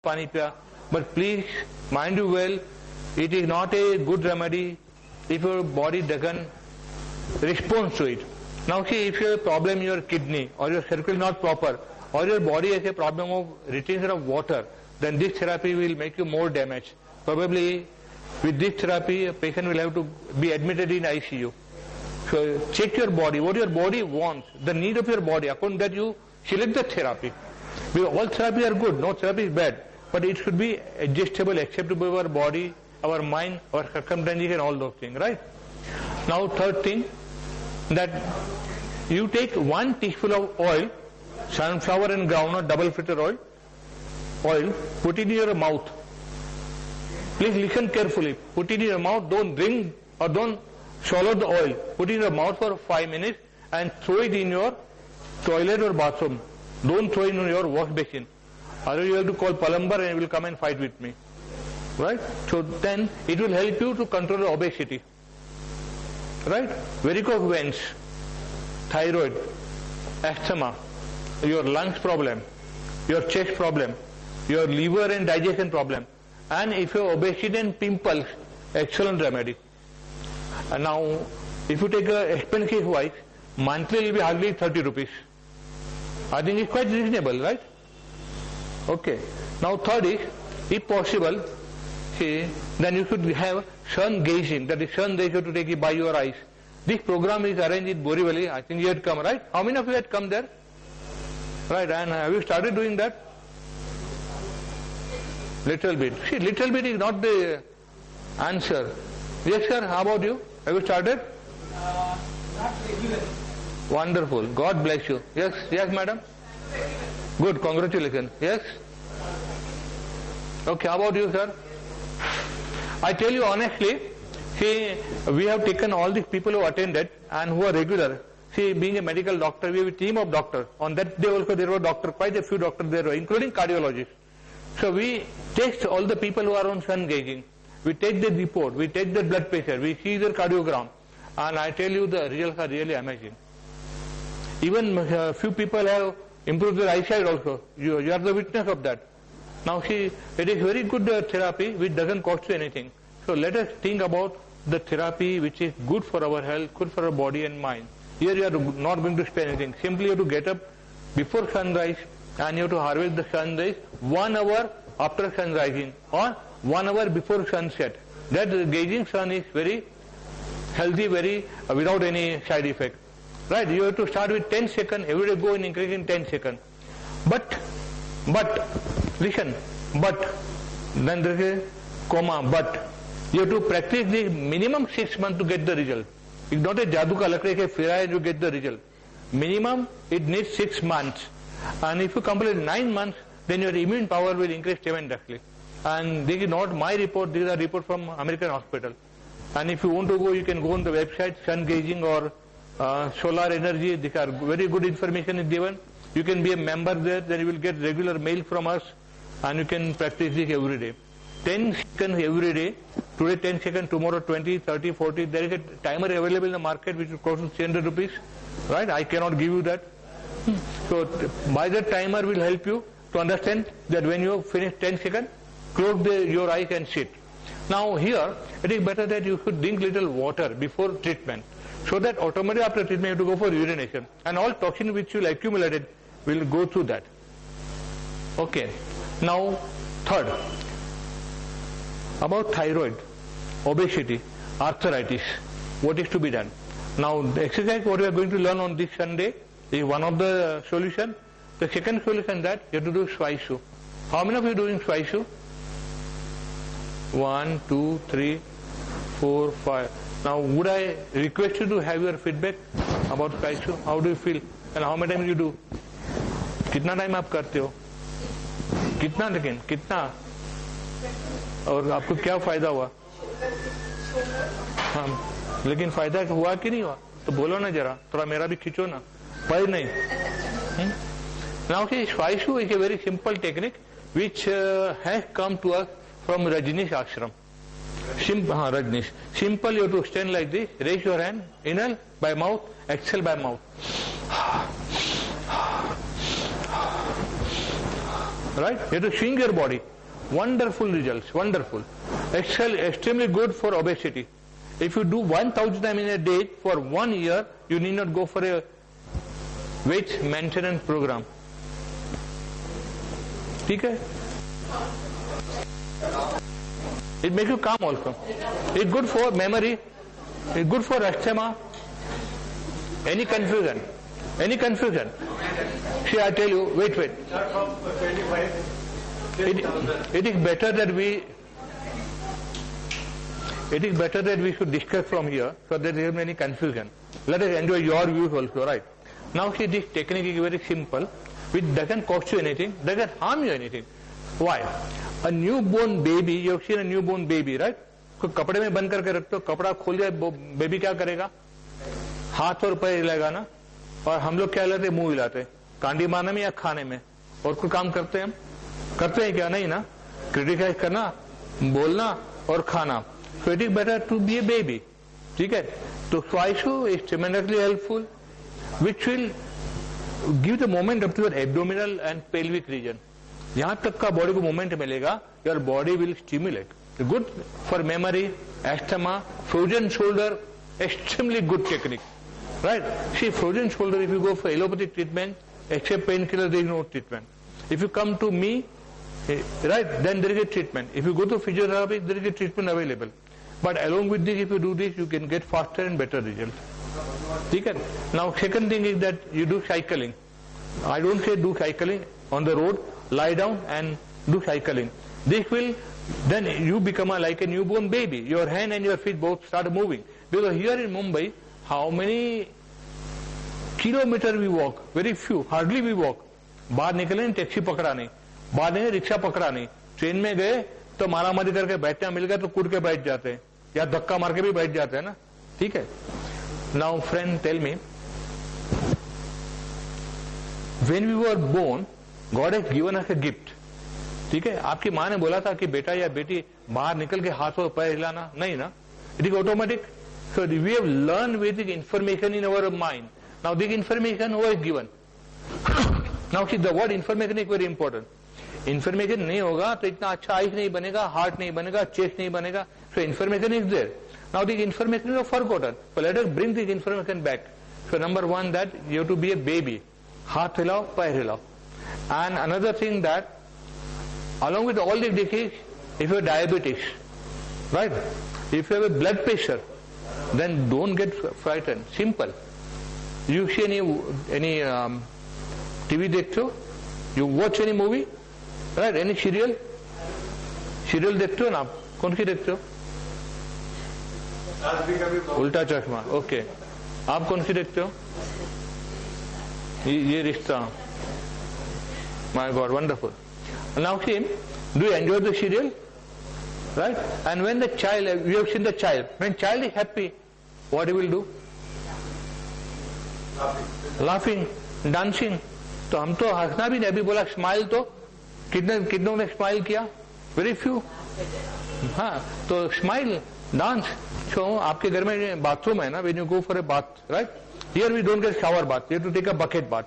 pani piya. But please mind you well, it is not a good remedy if your body doesn't respond to it. Now see, if you have a problem in your kidney or your circulation is not proper or your body has a problem of retention of water, then this therapy will make you more damage. Probably with this therapy, a patient will have to be admitted in ICU. So check your body, what your body wants, the need of your body. According to that you select the therapy. Because all therapy are good, no therapy is bad. But it should be adjustable, acceptable to our body, our mind, our circumstances and all those things, right? Now third thing, that you take 1 teaspoon of oil, sunflower and groundnut double filter oil, put it in your mouth. Please listen carefully. Put it in your mouth, don't drink or don't swallow the oil. Put it in your mouth for 5 minutes and throw it in your toilet or bathroom. Don't throw it in your wash basin. Otherwise you have to call plumber and he will come and fight with me. Right? So then it will help you to control obesity. Right? Varicose veins, thyroid, asthma, your lungs problem, your chest problem, your liver and digestion problem, and if you have obesity and pimples, excellent remedy. And now, if you take a expensive wise, monthly will be hardly 30 rupees. I think it's quite reasonable, right? Okay. Now third is, if possible, see, then you should have sun gazing, that is sun they should to take it by your eyes. This program is arranged in Borivali. I think you had come, right? How many of you had come there? Right, and have you started doing that? Little bit. See, little bit is not the answer. Yes, sir, how about you? Have you started? Not regularly. Wonderful. God bless you. Yes, yes, madam? Good, congratulations. Yes? Okay, how about you, sir? I tell you honestly, see, we have taken all these people who attended and who are regular. See, being a medical doctor, we have a team of doctors. On that day also there were doctors, quite a few doctors there were, including cardiologists. So we test all the people who are on sun gazing. We take the report, we take their blood pressure, we see their cardiogram, and I tell you the results are really amazing. Even few people have improved their eyesight also. You are the witness of that. Now see, it is very good therapy which doesn't cost you anything. So let us think about the therapy which is good for our health, good for our body and mind. Here you are not going to spend anything. Simply you have to get up before sunrise and you have to harvest the sunrise 1 hour after sun rising or 1 hour before sunset. That gazing sun is very healthy, very without any side effect. Right? You have to start with 10 seconds, every day go in increasing 10 seconds. But, listen, but, then there is a comma, but. You have to practice the minimum 6 months to get the result. It's not a jadoo ka lakdi ke firaye you get the result. Minimum it needs 6 months. And if you complete 9 months, then your immune power will increase tremendously. And this is not my report, these are reports from American hospital. And if you want to go, you can go on the website, sun gazing or solar energy. These are very good information is given. You can be a member there, then you will get regular mail from us and you can practice this every day. 10 seconds every day, today 10 seconds, tomorrow 20, 30, 40, there is a timer available in the market which will cost 300 rupees, right? I cannot give you that. So by that timer will help you to understand that when you finish 10 seconds, close your eyes and sit. Now here, it is better that you should drink little water before treatment, so that automatically after treatment you have to go for urination and all toxin which will accumulated will go through that. Okay, now third, about thyroid, obesity, arthritis, what is to be done? Now the exercise what we are going to learn on this Sunday is one of the solution. The second solution that you have to do Swaishu. How many of you are doing Swaishu? 1, 2, 3, 4, 5. Now would I request you to have your feedback about Swaishu? How do you feel? And how many times you do? कितना time आप करते हो? कितना लेकिन? कितना? और आपको क्या फायदा हुआ? हाँ, लेकिन फायदा हुआ कि नहीं हुआ? तो बोलो ना जरा, थोड़ा मेरा भी खींचो ना, पर नहीं. Now see, Swaishu is a very simple technique which has come to us from Rajneesh ashram. Rajneesh. Simple, you have to stand like this, raise your hand, inhale by mouth, exhale by mouth. right? You have to shrink your body. Wonderful results, wonderful. Extremely good for obesity. If you do 1,000 times in a day for 1 year, you need not go for a weight maintenance program. Okay? It makes you calm also. It's good for memory. It's good for asthma. Any confusion? Any confusion? See, I tell you, wait. It is better that we should discuss from here so that there is no any confusion. Let us enjoy your views also, right? Now see, this technique is very simple, which doesn't cost you anything, doesn't harm you anything. Why? A newborn baby, you have seen a newborn baby, right? तो कपड़े में बंद करके रखते हो, कपड़ा खोल दिया, बेबी क्या करेगा? हाथ और पैर हिलाएगा ना? और हम लोग क्या हिलाते? मुंह हिलाते, कांडी मारने में या खाने में? और कोई काम करते हैं हम? करते हैं क्या? नहीं ना. क्रिटिसाइज करना, बोलना और खाना. So it is better to be a baby. ठीक है? तो स्वाइशु is tremendously helpful, which will give the moment up to your abdominal and pelvic region. यहाँ तक का बॉडी को मोमेंट मिलेगा, your body will stimulate. Good for memory, asthma, frozen shoulder, extremely good technique. Right? See, frozen shoulder, if you go for allopathic treatment, except painkiller, there is no treatment. If you come to me, right, then there is a treatment. If you go to physiotherapy, there is a treatment available. But along with this, if you do this, you can get faster and better results. Okay? Now, second thing is that you do cycling. I don't say do cycling on the road, lie down and do cycling. This will, then you become like a newborn baby. Your hand and your feet both start moving. Because here in Mumbai, how many kilometers we walk? Very few, hardly we walk. बाहर निकले नहीं, taxi पकड़ा नहीं, बाहर नहीं, rickshaw पकड़ा नहीं, train में गए तो मारामारी करके बैठना मिल गया तो कूद के बैठ जाते हैं या धक्का मार के भी बैठ जाते हैं ना. ठीक है. Now friend tell me, when we were born God has given us a gift. ठीक है. आपकी माँ ने बोला था कि बेटा या बेटी बाहर निकल के हाथ और पैर हिलाना नहीं ना. It is automatic. So we have learn with information in our mind. Now this information was given. Now see the word information is very important. Information नहीं होगा तो इतना अच्छा आइज नहीं बनेगा, हार्ट नहीं बनेगा, चेस्ट नहीं बनेगा. So information is there. Now this information is forgotten. So let us bring this information back. So number one that you have to be a baby. हाथ हिलाओ, पैर हिलाओ. And another thing that along with all the disease, if you have diabetes, right, if you have a blood pressure, then don't get frightened. Simple. You see any TV देखते हो? You watch any movie? Right? Any serial? Serial देखते हो ना आप? कौन सी देखते हो? उल्टा चश्मा. Okay. आप कौन सी देखते हो? ये रिश्ता. My God, wonderful. Now see, do you enjoy the serial? Right? And when the child, you have seen the child, when child is happy, what he will do? Laughing, dancing. तो हम तो हंसना भी नहीं. अभी बोला स्माइल, तो कितनों ने स्माइल किया? Very few. हाँ, तो स्माइल, डांस. सो आपके घर में बाथरूम है ना, when you go for a bath, right? Here we don't get shower bath. You have to take a bucket bath.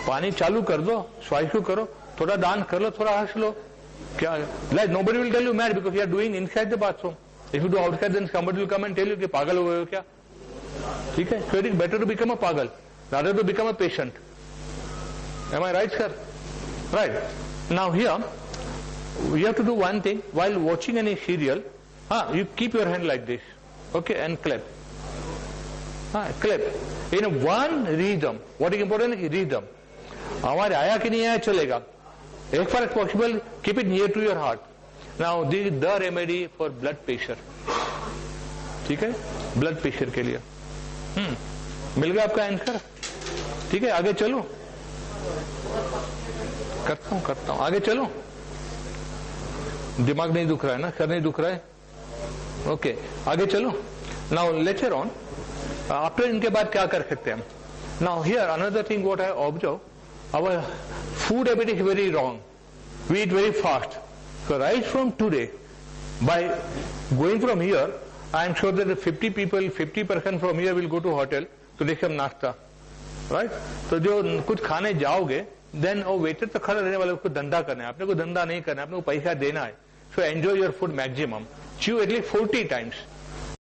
पानी चालू कर दो, स्वाइशु करो, थोड़ा डांस कर लो, थोड़ा हंस लो. क्या? Like nobody will tell you mad because you are doing inside the bathroom. If you do outside, then somebody will come and tell you कि पागल हो गए हो क्या? ठीक है. So it is better to become a पागल rather to become a patient. Am I right, sir? Right. Now here, you have to do one thing while watching any serial. You keep your hand like this, okay, and clap. Clap in one rhythm. What is important is rhythm. हमारे आया कि नहीं आया चलेगा. As far as possible, keep it near to your heart. Now this is the remedy for blood pressure. ठीक है? Blood pressure के लिए. मिल गया आपका आंसर? ठीक है, आगे चलो. करता हूँ. आगे चलो. दिमाग नहीं दुख रहा है ना, सर नहीं दुख रहा है. ओके, आगे चलो. Now later on, after इनके बाद क्या कर सकते हैं? Now here another thing what I observe, our food habit is very wrong. We eat very fast. So right from today, by going from here, I am sure that 50% from here will go to hotel to take some नाश्ता, right? तो जो कुछ खाने जाओगे, then वो waiter तो खड़ा रहने वाला, उसको धंधा करना है, अपने को धंधा नहीं करना है, अपने को पैसा देना है. So enjoy your food maximum. Chew at least 40 times.